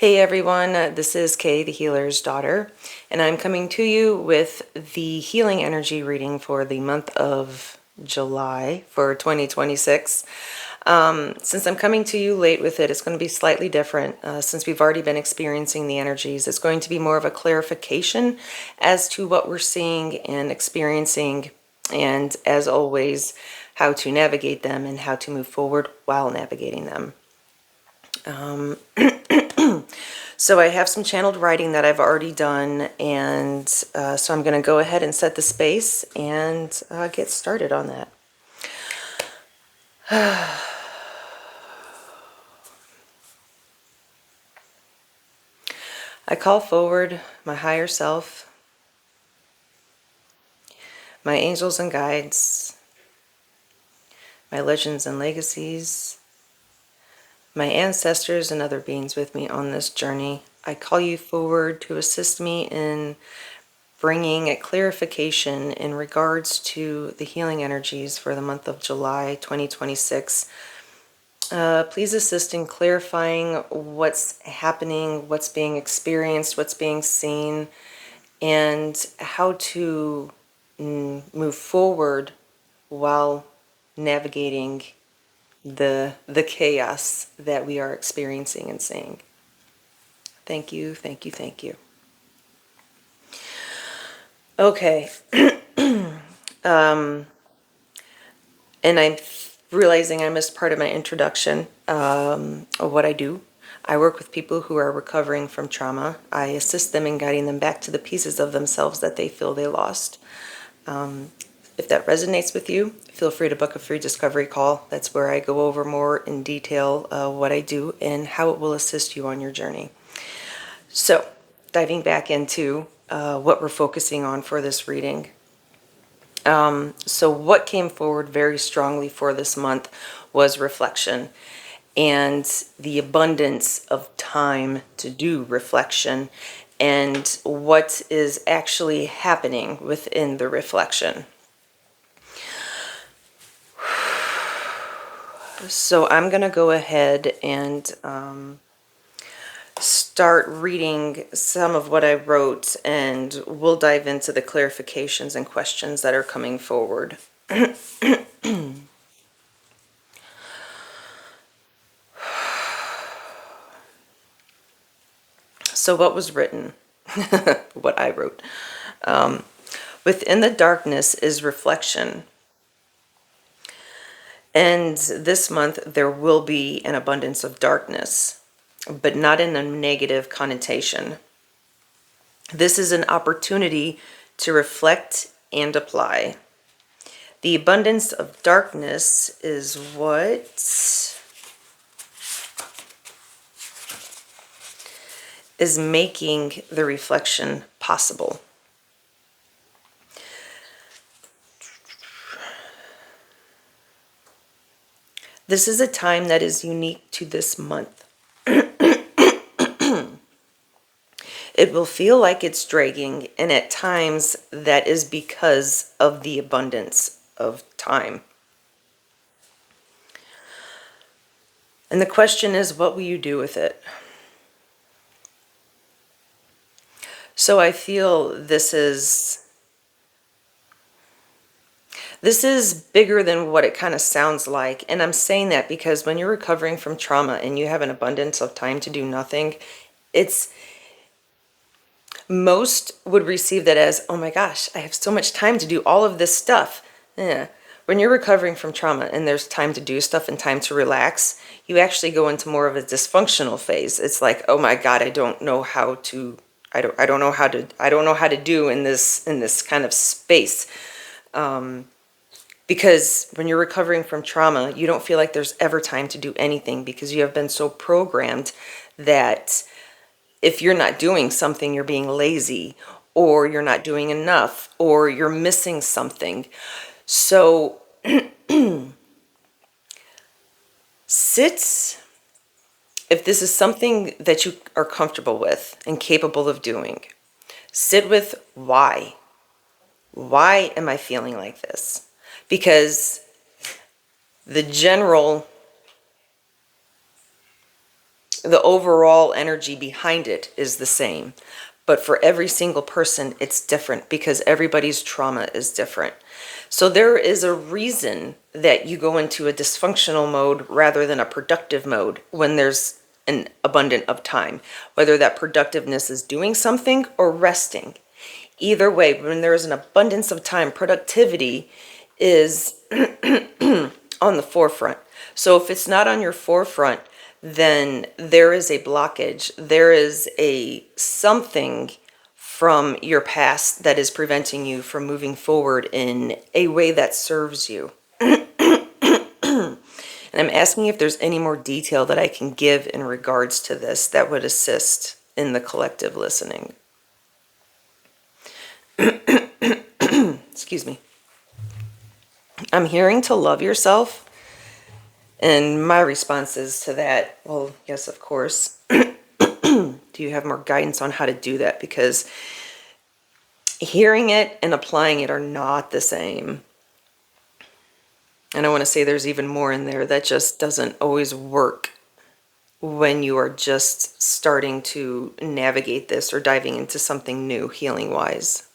Hey everyone, this is Kay, the healer's daughter, and I'm coming to you with the healing energy reading for the month of July for 2026. Since I'm coming to you late with it, it's going to be slightly different since we've already been experiencing the energies. It's going to be more of a clarification as to what we're seeing and experiencing, and as always, how to navigate them and how to move forward while navigating them. So I have some channeled writing that I've already done, and so I'm going to go ahead and set the space and get started on that. I call forward my higher self, my angels and guides, my legends and legacies, my ancestors and other beings with me on this journey. I call you forward to assist me in bringing a clarification in regards to the healing energies for the month of July 2026. Please assist in clarifying what's happening, what's being experienced, what's being seen, and how to move forward while navigating the chaos that we are experiencing and seeing. Thank you, thank you, thank you. Okay. And I'm realizing I missed part of my introduction of what I do. I work with people who are recovering from trauma. I assist them in guiding them back to the pieces of themselves that they feel they lost. If that resonates with you, feel free to book a free discovery call. That's where I go over more in detail what I do and how it will assist you on your journey. So, diving back into what we're focusing on for this reading. So what came forward very strongly for this month was reflection and the abundance of time to do reflection and what is actually happening within the reflection. So I'm going to go ahead and start reading some of what I wrote, and we'll dive into the clarifications and questions that are coming forward. So what was written? What I wrote. Within the darkness is reflection. And this month there will be an abundance of darkness, but not in a negative connotation. This is an opportunity to reflect and apply. The abundance of darkness is what is making the reflection possible. This is a time that is unique to this month. It will feel like it's dragging, and at times that is because of the abundance of time. And the question is, what will you do with it? So I feel this is bigger than what it kind of sounds like. And I'm saying that because when you're recovering from trauma and you have an abundance of time to do nothing, most would receive that as, oh my gosh, I have so much time to do all of this stuff. Yeah. When you're recovering from trauma and there's time to do stuff and time to relax, you actually go into more of a dysfunctional phase. It's like, oh my God, I don't know how to do in this kind of space. Because when you're recovering from trauma, you don't feel like there's ever time to do anything because you have been so programmed that if you're not doing something, you're being lazy, or you're not doing enough, or you're missing something. So if this is something that you are comfortable with and capable of doing, sit with why. Why am I feeling like this? Because the general the overall energy behind it is the same. But for every single person, it's different because everybody's trauma is different. So there is a reason that you go into a dysfunctional mode rather than a productive mode when there's an abundance of time, whether that productiveness is doing something or resting. Either way, when there is an abundance of time, productivity is on the forefront. So if it's not on your forefront, then there is a blockage. There is a something from your past that is preventing you from moving forward in a way that serves you. And I'm asking if there's any more detail that I can give in regards to this that would assist in the collective listening. Excuse me. I'm hearing to love yourself. And my response is to that, well, yes, of course. Do you have more guidance on how to do that? Because hearing it and applying it are not the same. And I want to say there's even more in there that just doesn't always work when you are just starting to navigate this or diving into something new healing wise.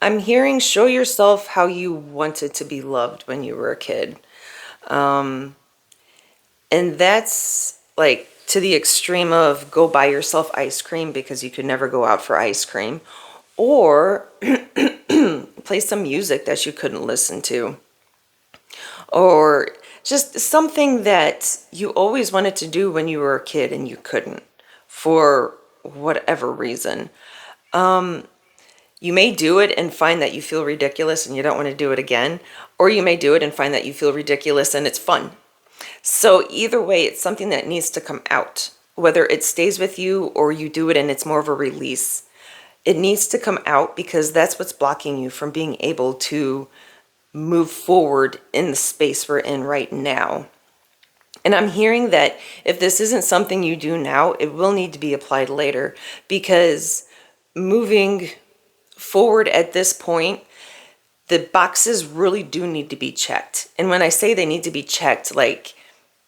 I'm hearing show yourself how you wanted to be loved when you were a kid. And that's like to the extreme of go buy yourself ice cream because you could never go out for ice cream, or play some music that you couldn't listen to, or just something that you always wanted to do when you were a kid and you couldn't for whatever reason. You may do it and find that you feel ridiculous and you don't want to do it again, or you may do it and find that you feel ridiculous and it's fun. So either way, it's something that needs to come out, whether it stays with you or you do it and it's more of a release. It needs to come out because that's what's blocking you from being able to move forward in the space we're in right now. And I'm hearing that if this isn't something you do now, it will need to be applied later, because moving forward at this point, the boxes really do need to be checked. And when I say they need to be checked, like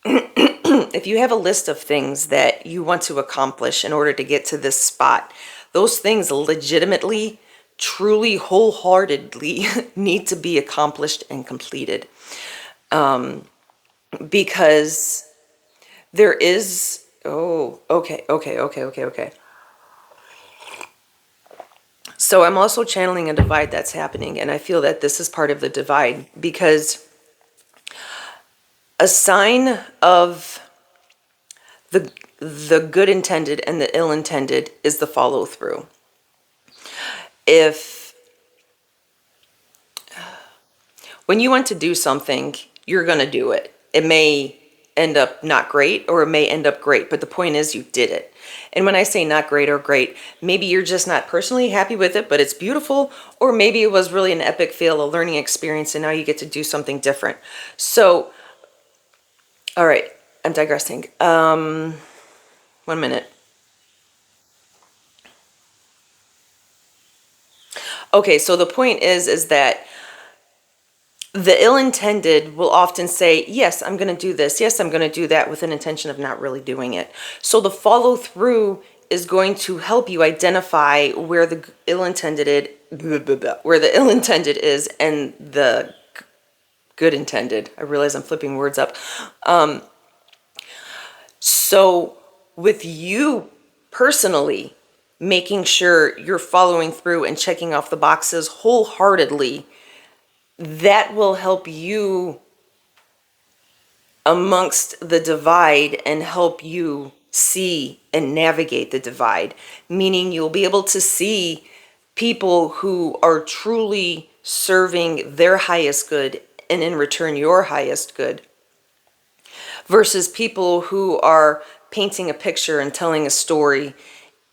if you have a list of things that you want to accomplish in order to get to this spot, those things legitimately, truly, wholeheartedly need to be accomplished and completed. Because there is, okay. So I'm also channeling a divide that's happening, and I feel that this is part of the divide, because a sign of the good intended and the ill intended is the follow through. If when you want to do something, you're going to do it. It may end up not great or it may end up great, but the point is you did it. And when I say not great or great, maybe you're just not personally happy with it, but it's beautiful, or maybe it was really an epic fail, a learning experience, and now you get to do something different. So, all right, I'm digressing. 1 minute. Okay, so the point is that the ill-intended will often say, yes, I'm going to do this. Yes, I'm going to do that, with an intention of not really doing it. So the follow through is going to help you identify where the ill-intended is and the good intended. I realize I'm flipping words up. So with you personally making sure you're following through and checking off the boxes wholeheartedly, that will help you amongst the divide and help you see and navigate the divide. Meaning you'll be able to see people who are truly serving their highest good and in return your highest good, versus people who are painting a picture and telling a story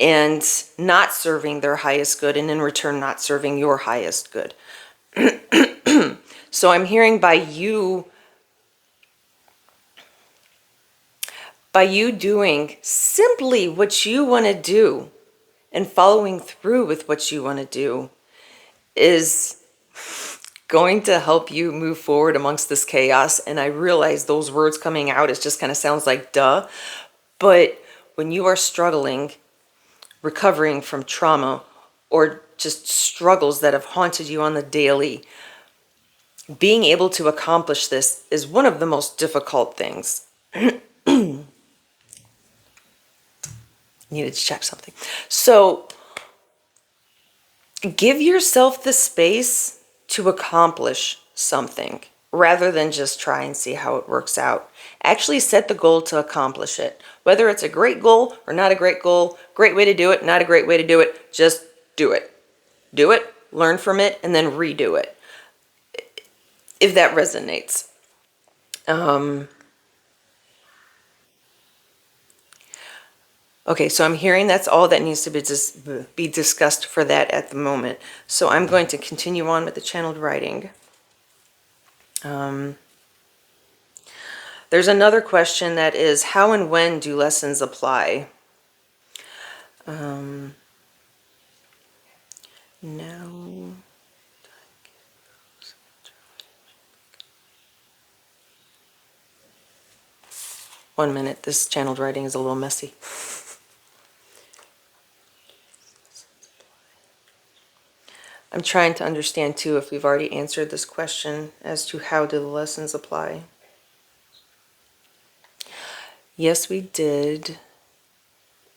and not serving their highest good and in return not serving your highest good. So I'm hearing by you By you doing simply what you want to do and following through with what you want to do is going to help you move forward amongst this chaos. And I realize those words coming out, it just kind of sounds like duh. But when you are struggling, recovering from trauma, or just struggles that have haunted you on the daily, being able to accomplish this is one of the most difficult things. Needed to check something. So give yourself the space to accomplish something rather than just try and see how it works out. Actually set the goal to accomplish it. Whether it's a great goal or not a great goal, great way to do it, not a great way to do it, just do it. Do it, learn from it, and then redo it, if that resonates. Okay, so I'm hearing that's all that needs to be discussed for that at the moment. So I'm going to continue on with the channeled writing. There's another question that is, how and when do lessons apply? No. 1 minute, this channeled writing is a little messy. I'm trying to understand too if we've already answered this question as to how do the lessons apply. Yes, we did.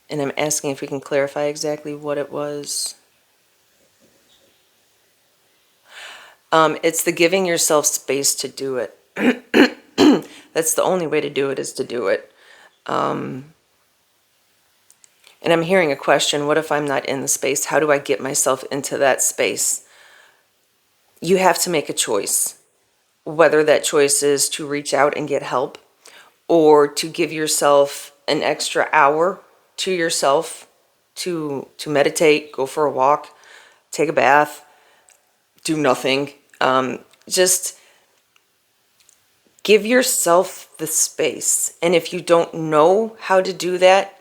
And I'm asking if we can clarify exactly what it was. It's the giving yourself space to do it. That's the only way to do it, is to do it. And I'm hearing a question, what if I'm not in the space? How do I get myself into that space? You have to make a choice. Whether that choice is to reach out and get help, or to give yourself an extra hour to yourself to meditate, go for a walk, take a bath, do nothing. Just give yourself the space. And if you don't know how to do that,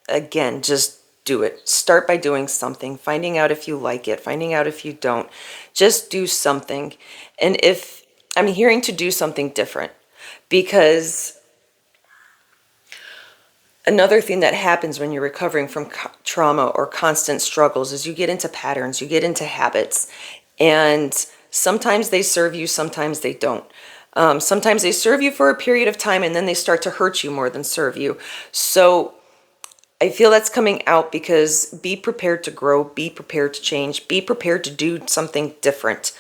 again, just do it. Start by doing something, finding out if you like it, finding out if you don't. Just do something. And if I'm hearing to do something different, because another thing that happens when you're recovering from trauma or constant struggles is you get into patterns, you get into habits, and sometimes they serve you, sometimes they don't. Sometimes they serve you for a period of time and then they start to hurt you more than serve you. So I feel that's coming out because be prepared to grow, be prepared to change, be prepared to do something different.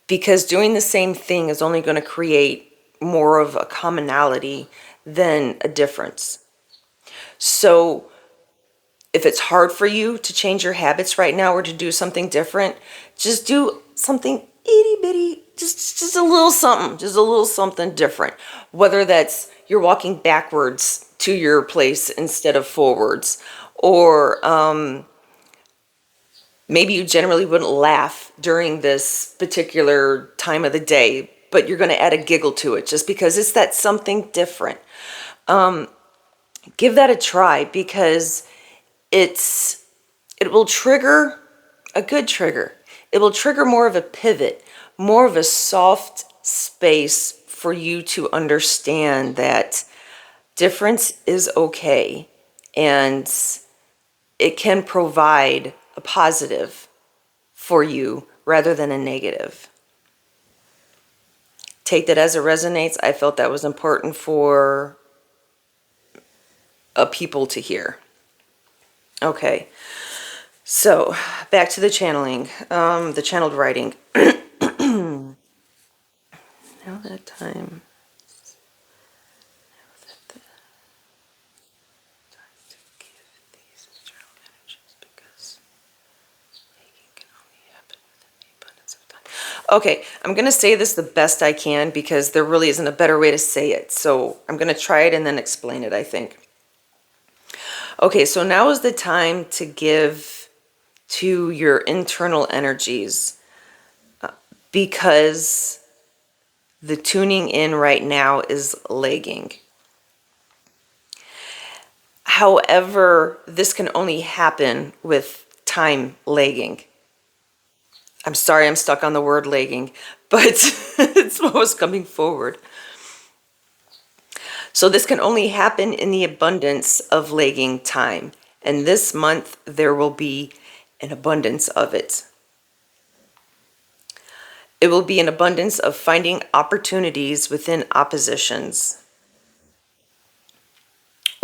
Because doing the same thing is only going to create more of a commonality than a difference. So if it's hard for you to change your habits right now or to do something different, just do something itty bitty, just a little something different. Whether that's you're walking backwards to your place instead of forwards, or maybe you generally wouldn't laugh during this particular time of the day, but you're going to add a giggle to it just because it's that something different. Give that a try, because it will trigger a good trigger. It will trigger more of a pivot, more of a soft space for you to understand that difference is okay, and it can provide a positive for you rather than a negative. Take that as it resonates. I felt that was important for people to hear. Okay, so back to the channeling, the channeled writing. Now that time. Okay, I'm going to say this the best I can because there really isn't a better way to say it. So I'm going to try it and then explain it, I think. Okay, so now is the time to give to your internal energies, because the tuning in right now is lagging. However, this can only happen with time lagging. I'm sorry I'm stuck on the word lagging, but it's what was coming forward. So this can only happen in the abundance of lagging time. And this month, there will be an abundance of it. It will be an abundance of finding opportunities within oppositions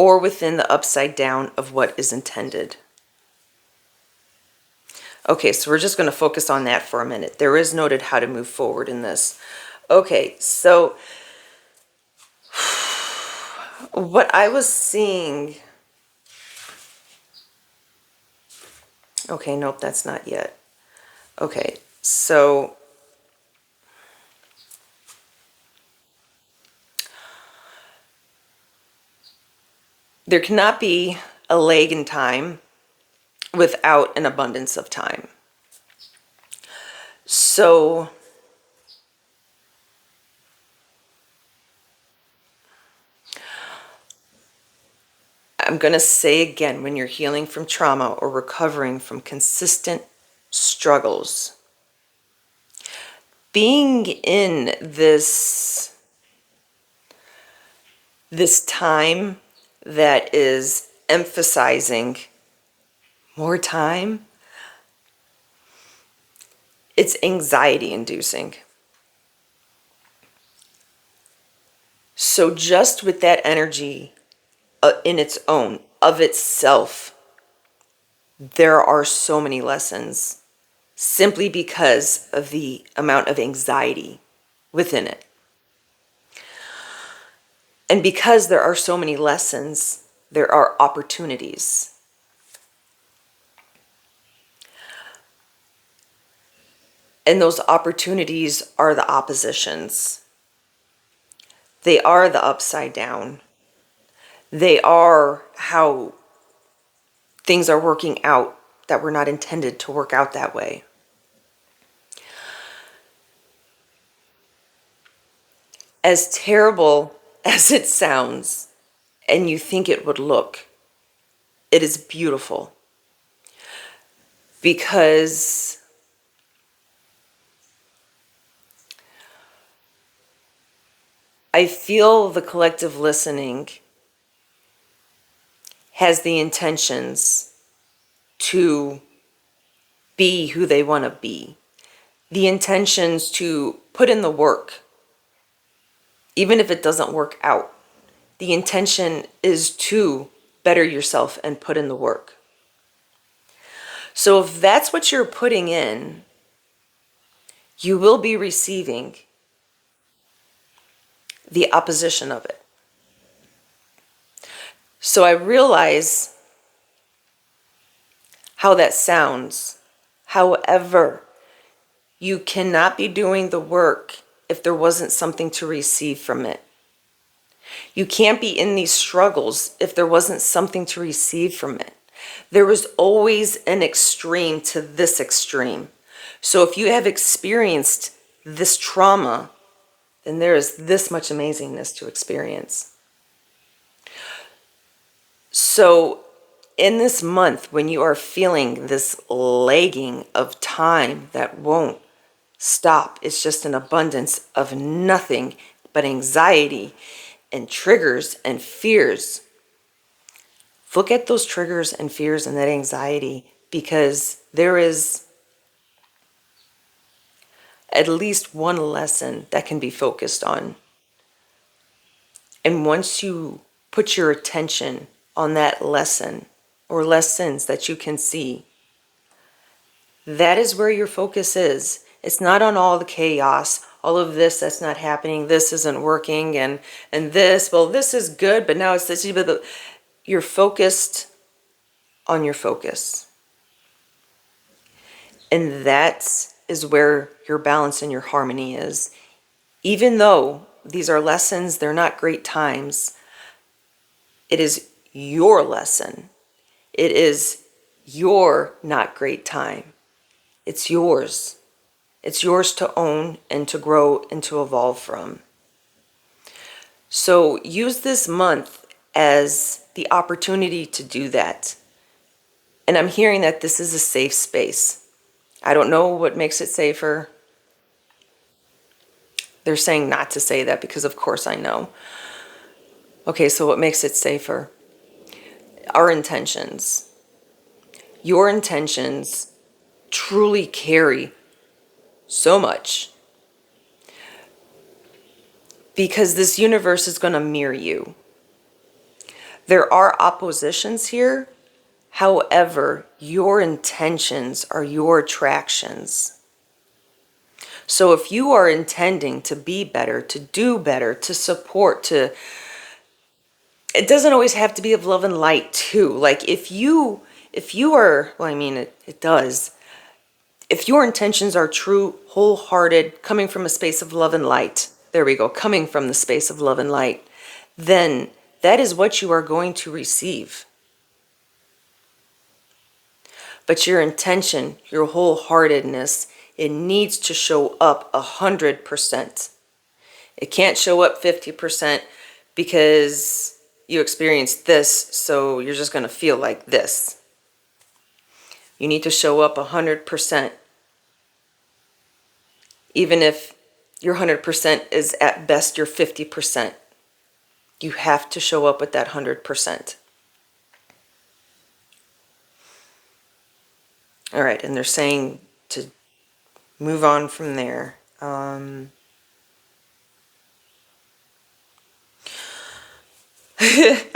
or within the upside down of what is intended. Okay, so we're just going to focus on that for a minute. There is noted how to move forward in this. Okay, so what I was seeing... Okay, nope, that's not yet. Okay, so there cannot be a lag in time without an abundance of time. So I'm going to say again, when you're healing from trauma or recovering from consistent struggles, being in this time that is emphasizing more time, it's anxiety inducing. So just with that energy in its own, of itself, there are so many lessons simply because of the amount of anxiety within it. And because there are so many lessons, there are opportunities. And those opportunities are the oppositions. They are the upside down. They are how things are working out that were not intended to work out that way. As terrible as it sounds, and you think it would look, it is beautiful. Because I feel the collective listening has the intentions to be who they want to be. The intentions to put in the work, even if it doesn't work out. The intention is to better yourself and put in the work. So if that's what you're putting in, you will be receiving the opposition of it. So I realize how that sounds. However, you cannot be doing the work if there wasn't something to receive from it. You can't be in these struggles if there wasn't something to receive from it. There was always an extreme to this extreme. So if you have experienced this trauma, then there is this much amazingness to experience. So in this month, when you are feeling this lagging of time that won't stop, it's just an abundance of nothing but anxiety and triggers and fears. Look at those triggers and fears and that anxiety, because there is at least one lesson that can be focused on. And once you put your attention on that lesson or lessons that you can see, that is where your focus is. It's not on all the chaos, all of this that's not happening, this isn't working, and this, well, this is good, but now it's this. You're focused on your focus. And that is where your balance and your harmony is. Even though these are lessons, they're not great times, it is your lesson. It is your not great time. It's yours. It's yours to own and to grow and to evolve from. So use this month as the opportunity to do that. And I'm hearing that this is a safe space. I don't know what makes it safer. They're saying not to say that because, of course, I know. Okay, so what makes it safer? Our intentions. Your intentions truly carry so much because this universe is going to mirror you. There are oppositions here. However, your intentions are your attractions. So if you are intending to be better, to do better, to support, it doesn't always have to be of love and light too. Like if you are, well, I mean, it does. If your intentions are true, wholehearted, coming from a space of love and light, there we go, coming from the space of love and light, then that is what you are going to receive. But your intention, your wholeheartedness, it needs to show up 100%. It can't show up 50% because you experienced this, so you're just going to feel like this. You need to show up 100%. Even if your 100% is at best your 50%. You have to show up with that 100%. All right, and they're saying to move on from there. I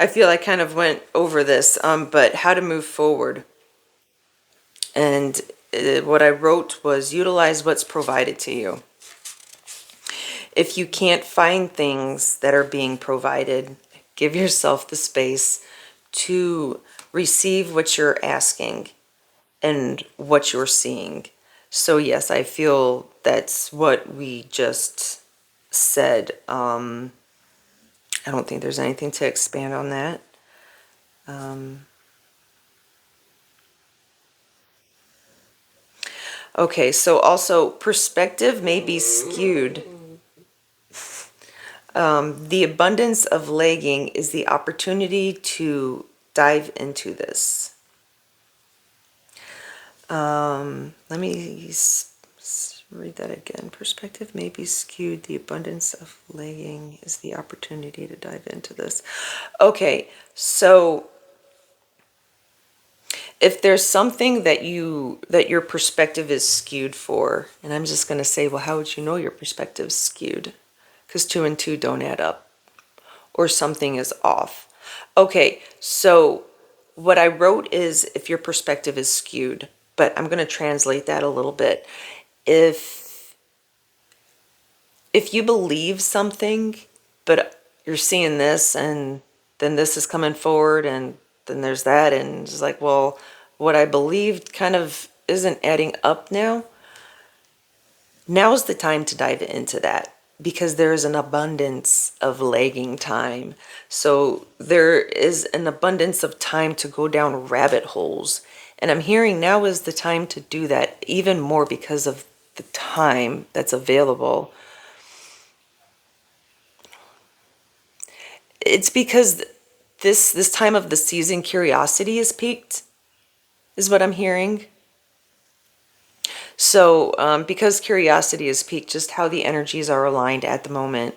feel I kind of went over this, but how to move forward. And what I wrote was utilize what's provided to you. If you can't find things that are being provided, give yourself the space to receive what you're asking and what you're seeing. So yes, I feel that's what we just said. I don't think there's anything to expand on that. Okay, so also perspective may be skewed. The abundance of legging is the opportunity to dive into this. Let me read that again. Perspective may be skewed. The abundance of legging is the opportunity to dive into this. Okay, so if there's something that your perspective is skewed for, and I'm just going to say, well, how would you know your perspective's skewed? Because 2 and 2 don't add up, or something is off. Okay, so what I wrote is if your perspective is skewed, but I'm going to translate that a little bit. If you believe something, but you're seeing this, and then this is coming forward, and then there's that, and it's like, well, what I believed kind of isn't adding up now. Now's the time to dive into that because there is an abundance of lagging time. So there is an abundance of time to go down rabbit holes. And I'm hearing now is the time to do that even more because of the time that's available. It's because this time of the season, curiosity is peaked, is what I'm hearing. So because curiosity is peaked, just how the energies are aligned at the moment.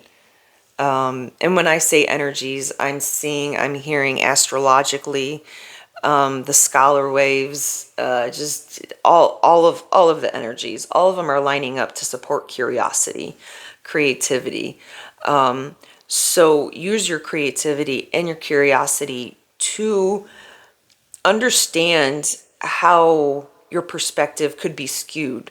And when I say energies, I'm hearing astrologically, the scholar waves, just all of the energies. All of them are lining up to support curiosity, creativity. So use your creativity and your curiosity to understand how your perspective could be skewed,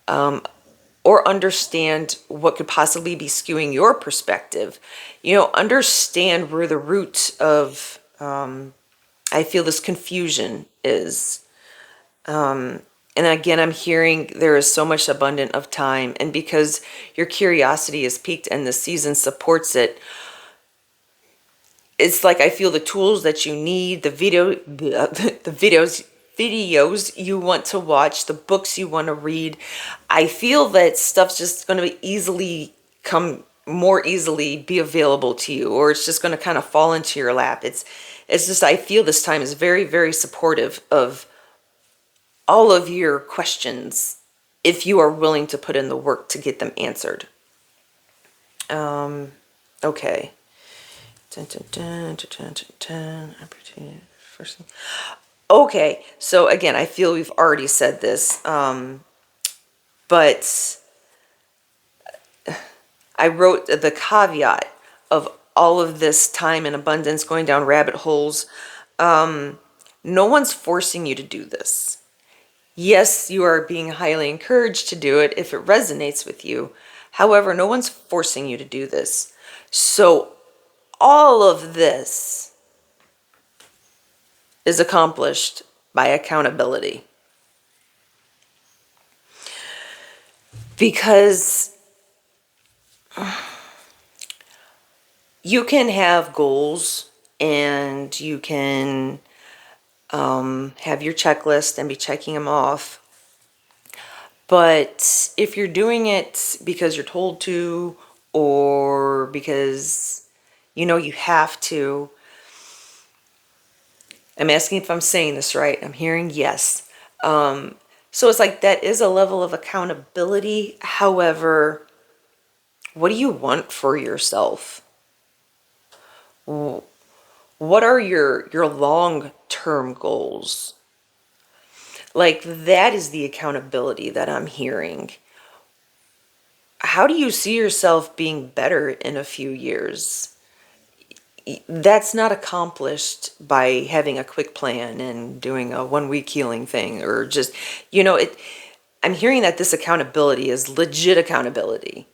or understand what could possibly be skewing your perspective. Understand where the root of, I feel this confusion is. And again, I'm hearing there is so much abundant of time, and because your curiosity is peaked and the season supports it, it's like I feel the tools that you need, the videos you want to watch, the books you want to read. I feel that stuff's just going to easily come more easily be available to you, or it's just going to kind of fall into your lap. It's just, I feel this time is very, very supportive of all of your questions if you are willing to put in the work to get them answered. Okay. Dun, dun, dun, dun, dun, dun, dun. Opportunity. First thing. Okay, so again, I feel we've already said this, but I wrote the caveat of all of this time and abundance going down rabbit holes. No one's forcing you to do this. Yes, you are being highly encouraged to do it if it resonates with you. However, no one's forcing you to do this. So all of this is accomplished by accountability. Because you can have goals and you can have your checklist and be checking them off. But if you're doing it because you're told to, or because you know you have to, I'm asking if I'm saying this right. I'm hearing yes. So it's like that is a level of accountability. However, what do you want for yourself? What are your long-term goals? Like, that is the accountability that I'm hearing. How do you see yourself being better in a few years? That's not accomplished by having a quick plan and doing a 1 week healing thing, or just, I'm hearing that this accountability is legit accountability.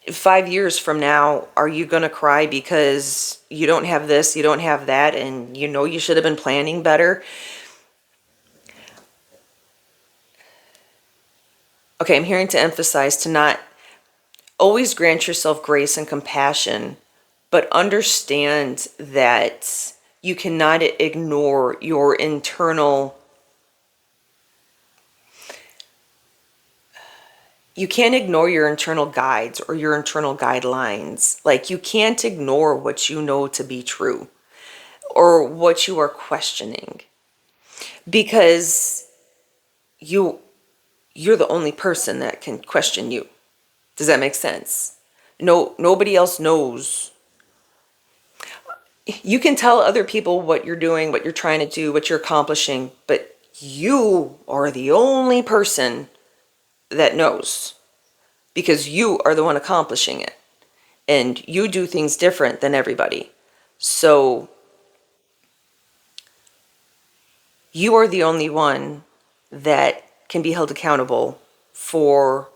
5 years from now, are you going to cry because you don't have this, you don't have that, and you know you should have been planning better? Okay, I'm hearing to emphasize to not always grant yourself grace and compassion, but understand that you cannot ignore your internal. You can't ignore your internal guides or your internal guidelines. Like, you can't ignore what you know to be true or what you are questioning, because you're the only person that can question you. Does that make sense? No, nobody else knows. You can tell other people what you're doing, what you're trying to do, what you're accomplishing, but you are the only person that knows, because you are the one accomplishing it, and you do things different than everybody. So you are the only one that can be held accountable for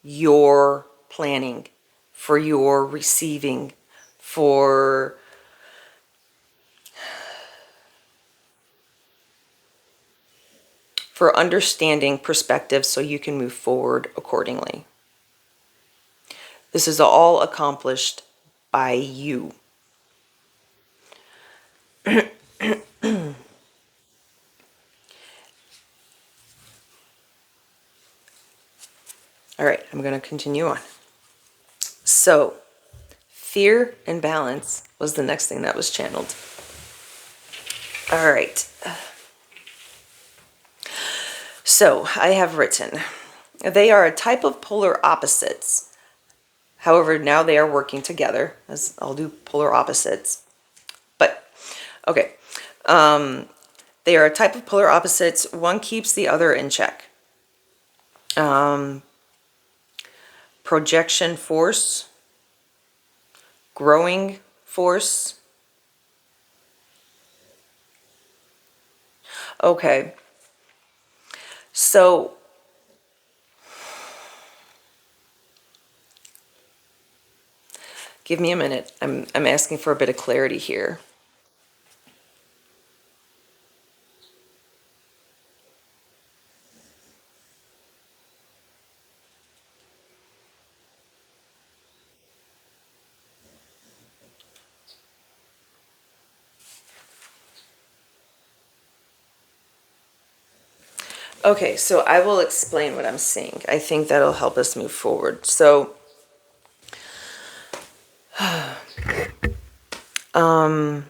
your planning, for your receiving, for understanding perspective so you can move forward accordingly. This is all accomplished by you. All right, I'm going to continue on. So, fear and balance was the next thing that was channeled. All right. So, I have written, they are a type of polar opposites. However, now they are working together, as I'll do polar opposites. But, okay. They are a type of polar opposites. One keeps the other in check. Projection force, growing force. Okay. So, give me a minute. I'm asking for a bit of clarity here. Okay, so I will explain what I'm seeing. I think that'll help us move forward. So, I'm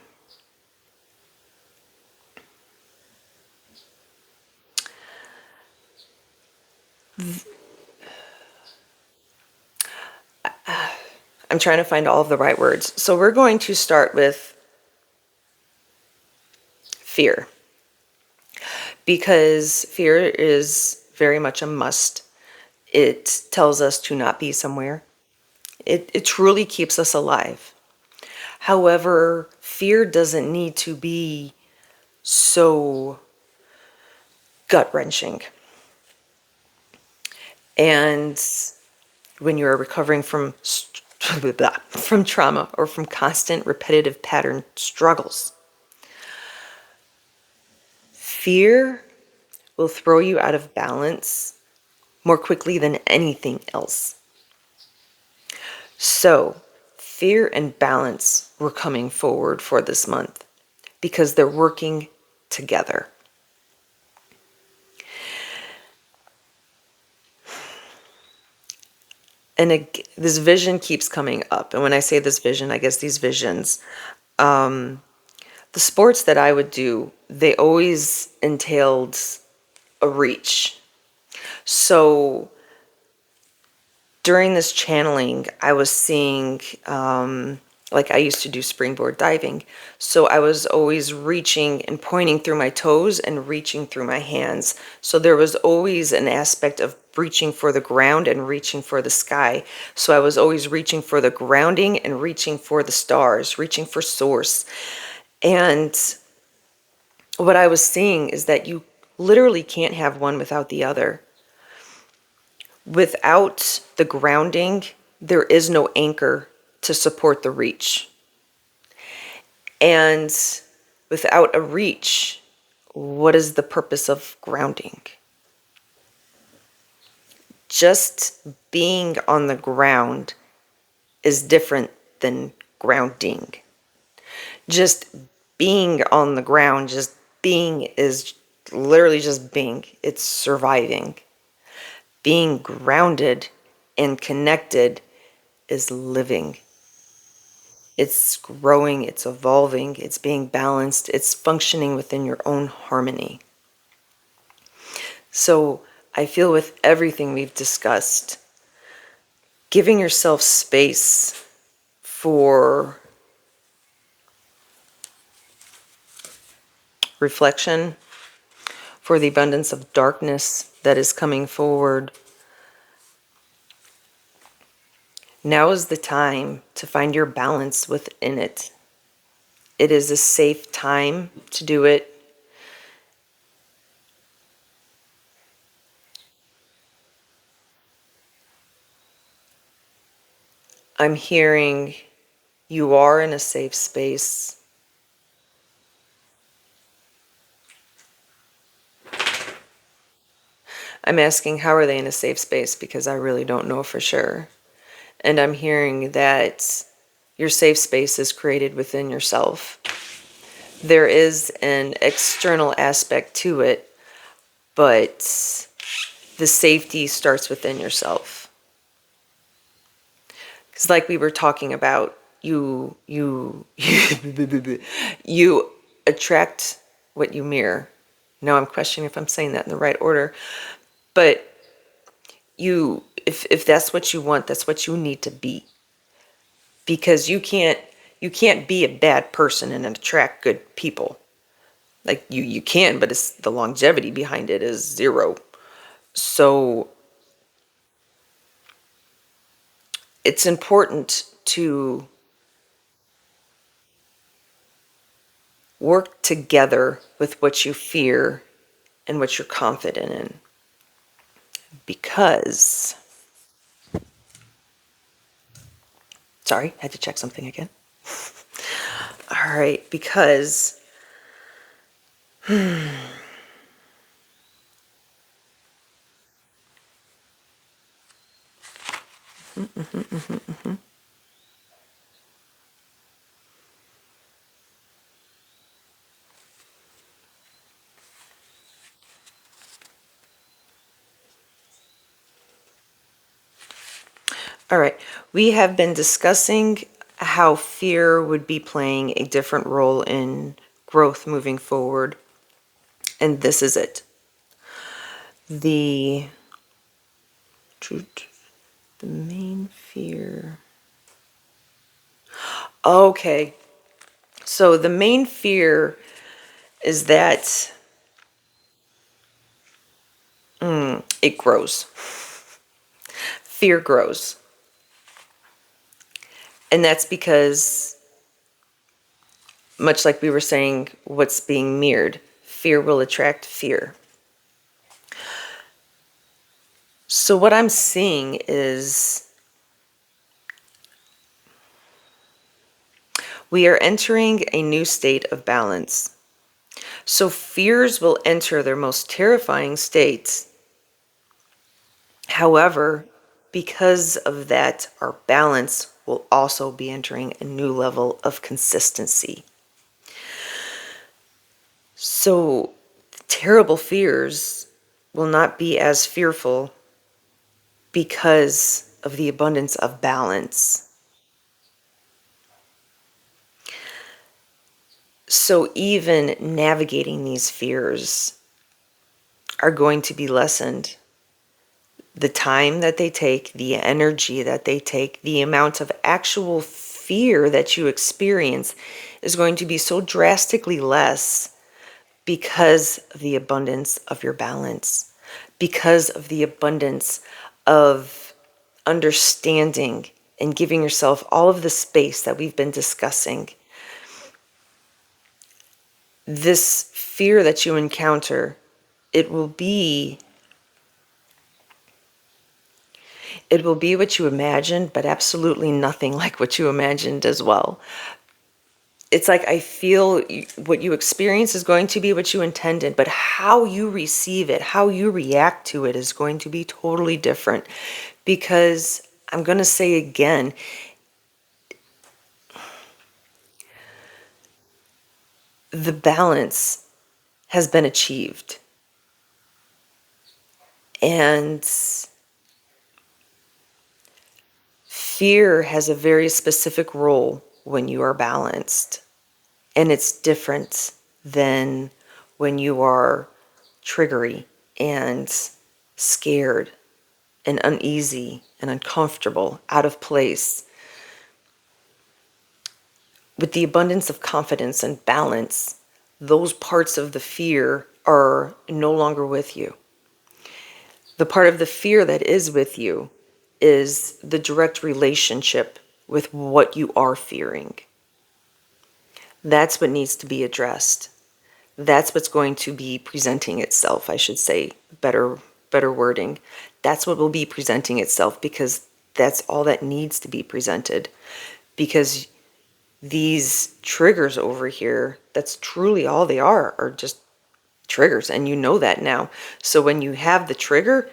trying to find all of the right words. So we're going to start with fear, because fear is very much a must. It tells us to not be somewhere. It truly keeps us alive. However, fear doesn't need to be so gut-wrenching. And when you are recovering from from trauma or from constant repetitive pattern struggles, fear will throw you out of balance more quickly than anything else. So, fear and balance were coming forward for this month because they're working together. And this vision keeps coming up. And when I say this vision, I guess these visions, the sports that I would do, they always entailed a reach. So during this channeling, I was seeing, like I used to do springboard diving. So I was always reaching and pointing through my toes and reaching through my hands. So there was always an aspect of reaching for the ground and reaching for the sky. So I was always reaching for the grounding and reaching for the stars, reaching for source. And what I was seeing is that you literally can't have one without the other. Without the grounding, there is no anchor to support the reach. And without a reach, what is the purpose of grounding? Just being on the ground is different than grounding. Just being on the ground, just being is literally just being. It's surviving. Being grounded and connected is living. It's growing, it's evolving, it's being balanced, it's functioning within your own harmony. So I feel with everything we've discussed, giving yourself space for reflection, for the abundance of darkness that is coming forward. Now is the time to find your balance within it. It is a safe time to do it. I'm hearing you are in a safe space. I'm asking how are they in a safe space because I really don't know for sure. And I'm hearing that your safe space is created within yourself. There is an external aspect to it, but the safety starts within yourself. Because like we were talking about, you you attract what you mirror. Now I'm questioning if I'm saying that in the right order, but if that's what you want, that's what you need to be. Because you can't be a bad person and attract good people. Like you can, but it's the longevity behind it is zero. So it's important to work together with what you fear and what you're confident in. Because, sorry, had to check something again. All right, because all right, we have been discussing how fear would be playing a different role in growth moving forward. And this is it. The the main fear. Okay. So the main fear is that it grows. Fear grows. And that's because, much like we were saying, what's being mirrored, fear will attract fear. So what I'm seeing is we are entering a new state of balance. So fears will enter their most terrifying states. However, because of that, our balance will also be entering a new level of consistency. So terrible fears will not be as fearful because of the abundance of balance. So even navigating these fears are going to be lessened. The time that they take, the energy that they take, the amount of actual fear that you experience is going to be so drastically less because of the abundance of your balance, because of the abundance of understanding and giving yourself all of the space that we've been discussing. This fear that you encounter, it will be what you imagined, but absolutely nothing like what you imagined as well. It's like I feel what you experience is going to be what you intended, but how you receive it, how you react to it is going to be totally different. Because I'm going to say again, the balance has been achieved. And fear has a very specific role when you are balanced. And it's different than when you are triggery and scared and uneasy and uncomfortable, out of place. With the abundance of confidence and balance, those parts of the fear are no longer with you. The part of the fear that is with you is the direct relationship with what you are fearing. That's what needs to be addressed. That's what's going to be presenting itself, I should say, better wording. That's what will be presenting itself, because that's all that needs to be presented. Because these triggers over here, that's truly all they are just triggers, and you know that now. So when you have the trigger,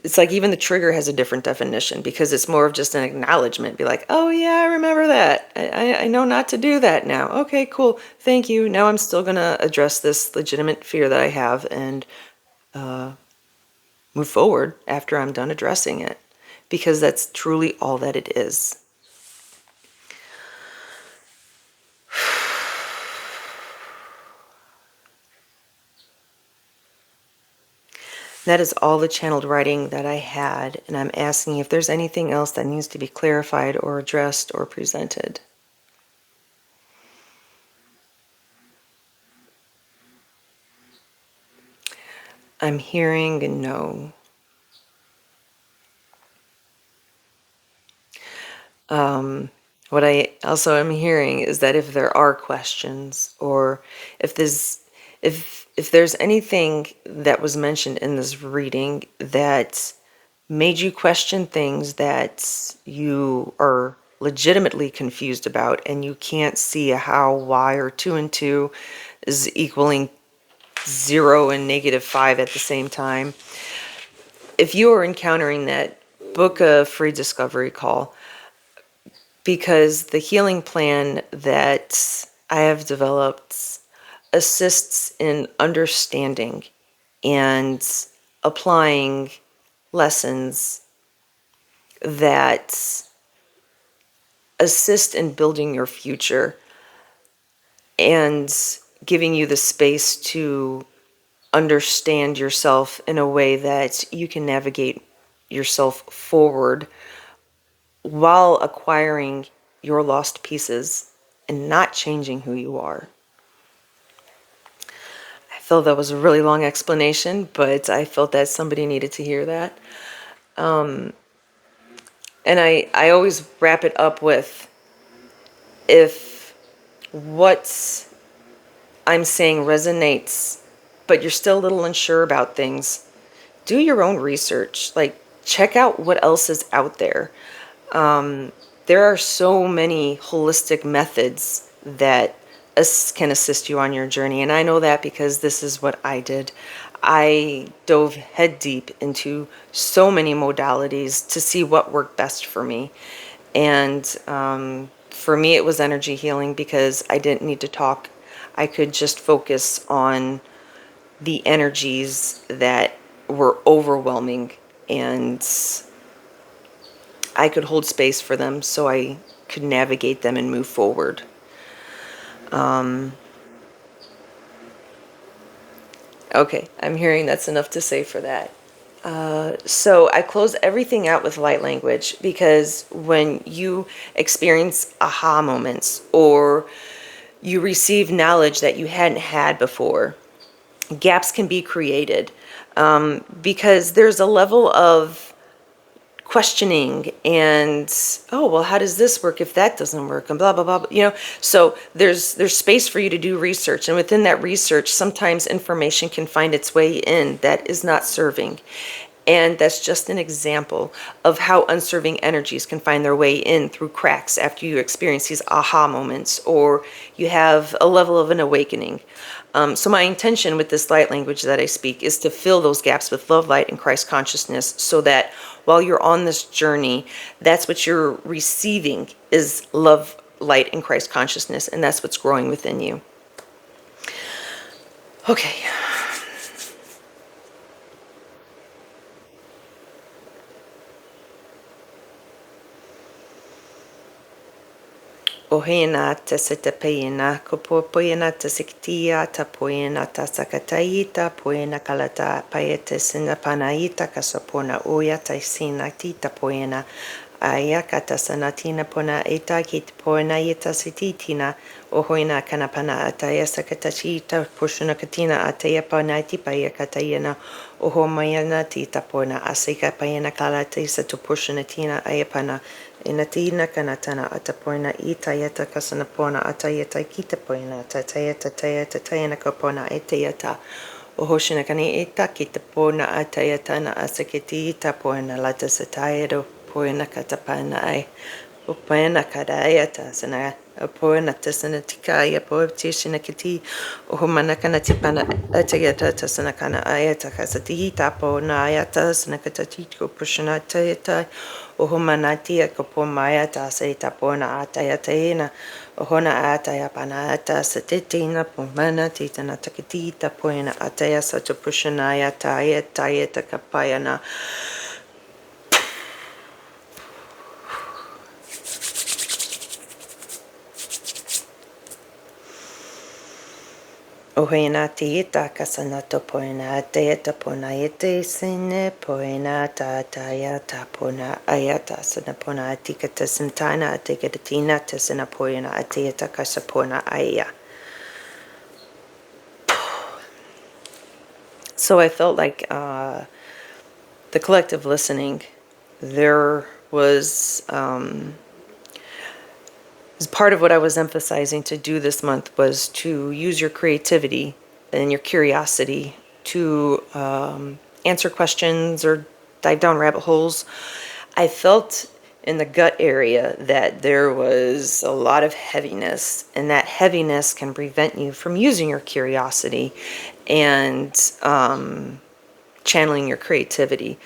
it's like even the trigger has a different definition, because it's more of just an acknowledgement. Be like, oh yeah, I remember that. I know not to do that now. Okay, cool. Thank you. Now I'm still going to address this legitimate fear that I have and move forward after I'm done addressing it, because that's truly all that it is. That is all the channeled writing that I had, and I'm asking if there's anything else that needs to be clarified or addressed or presented. I'm hearing a no. What I also am hearing is that if there are questions, or if there's anything that was mentioned in this reading that made you question things that you are legitimately confused about, and you can't see a how, why, or 2 and 2 is equaling 0 and -5 at the same time. If you are encountering that, book a free discovery call, because the healing plan that I have developed assists in understanding and applying lessons that assist in building your future and giving you the space to understand yourself in a way that you can navigate yourself forward while acquiring your lost pieces and not changing who you are. I felt that was a really long explanation, but I felt that somebody needed to hear that. And I always wrap it up with, if what I'm saying resonates, but you're still a little unsure about things, do your own research. Like, check out what else is out there. There are so many holistic methods that can assist you on your journey. And I know that because this is what I did. I dove head deep into so many modalities to see what worked best for me. And for me, it was energy healing because I didn't need to talk. I could just focus on the energies that were overwhelming, and I could hold space for them so I could navigate them and move forward. Okay, I'm hearing that's enough to say for that. So I close everything out with light language because when you experience aha moments or you receive knowledge that you hadn't had before, gaps can be created, because there's a level of questioning and, oh well, how does this work if that doesn't work, and blah blah blah, so there's space for you to do research, and within that research sometimes information can find its way in that is not serving. And that's just an example of how unserving energies can find their way in through cracks after you experience these aha moments or you have a level of an awakening. So my intention with this light language that I speak is to fill those gaps with love, light, and Christ consciousness, so that while you're on this journey, that's what you're receiving is love, light, and Christ consciousness, and that's what's growing within you. Okay. Ohena ta setapeina, kopopoina ta siktia, ta poena ta sakataita, poena kalata paete sinapanaita, kasapona oya ta sinatita poena, ayakata sanatina pona eta kit poena ita sititina, ohoina kanapana ataya sakatachita, pushuna katina ataya panaiti payakatayana, ohomayana tita pona, asika payana kalata isa to pushunatina ayapana. Inatina kanatana atapoina itayata kasanapona atayata kitapoina tatayata tayata tayana kapona etayata ohoshina kani eta kitapona atayata na asakiti tapoina lata satayado poina katapana ai upaina kadayata sana poina tasana tikaya poetishina kiti ohumana kana tipana atayata tasana kana ayata kasati tapona ayata sana katatiko pushana tayata Ohumanatia kapomaya ta se tapona ataya teina, ohona ataya panata satitina pomana titana takitita poena ataya satapushanaya taya tayeta kapayana. Ohena tiita kasanato poena teeta pona ete sine poena tataya tapona ayata sanapona atikata santana atikatatina tasana poena ateeta kasapona aya. So I felt like the collective listening, there was part of what I was emphasizing to do this month was to use your creativity and your curiosity to answer questions or dive down rabbit holes. I felt in the gut area that there was a lot of heaviness, and that heaviness can prevent you from using your curiosity and channeling your creativity.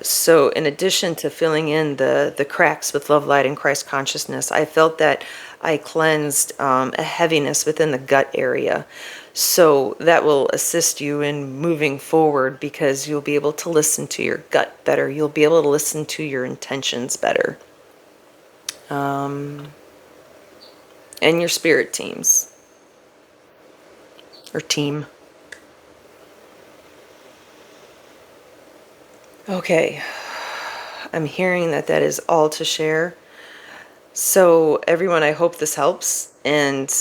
So in addition to filling in the cracks with love, light, and Christ consciousness, I felt that I cleansed a heaviness within the gut area. So that will assist you in moving forward because you'll be able to listen to your gut better. You'll be able to listen to your intentions better. and your spirit teams or team. Okay, I'm hearing that that is all to share. So everyone, I hope this helps. And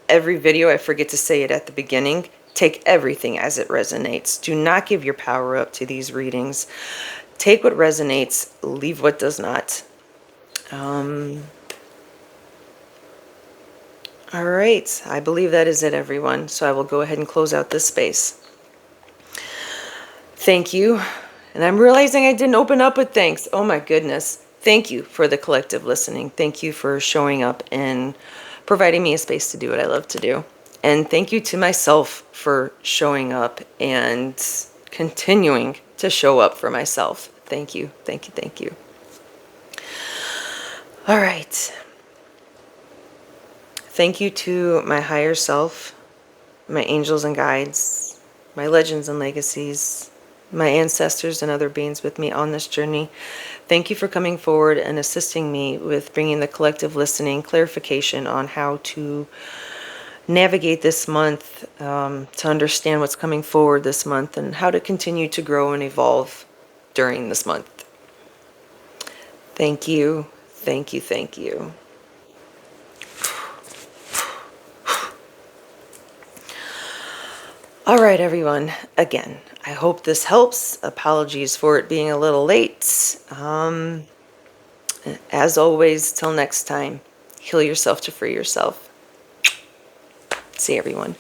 every video, I forget to say it at the beginning, take everything as it resonates. Do not give your power up to these readings. Take what resonates, leave what does not. All right, I believe that is it, everyone. So I will go ahead and close out this space. Thank you. And I'm realizing I didn't open up with thanks. Oh my goodness. Thank you for the collective listening. Thank you for showing up and providing me a space to do what I love to do. And thank you to myself for showing up and continuing to show up for myself. Thank you. Thank you. Thank you. All right. Thank you to my higher self, my angels and guides, my legends and legacies, my ancestors and other beings with me on this journey. Thank you for coming forward and assisting me with bringing the collective listening clarification on how to navigate this month, to understand what's coming forward this month, and how to continue to grow and evolve during this month. Thank you. Thank you. Thank you. All right, everyone. Again, I hope this helps. Apologies for it being a little late. As always, till next time, heal yourself to free yourself. See everyone.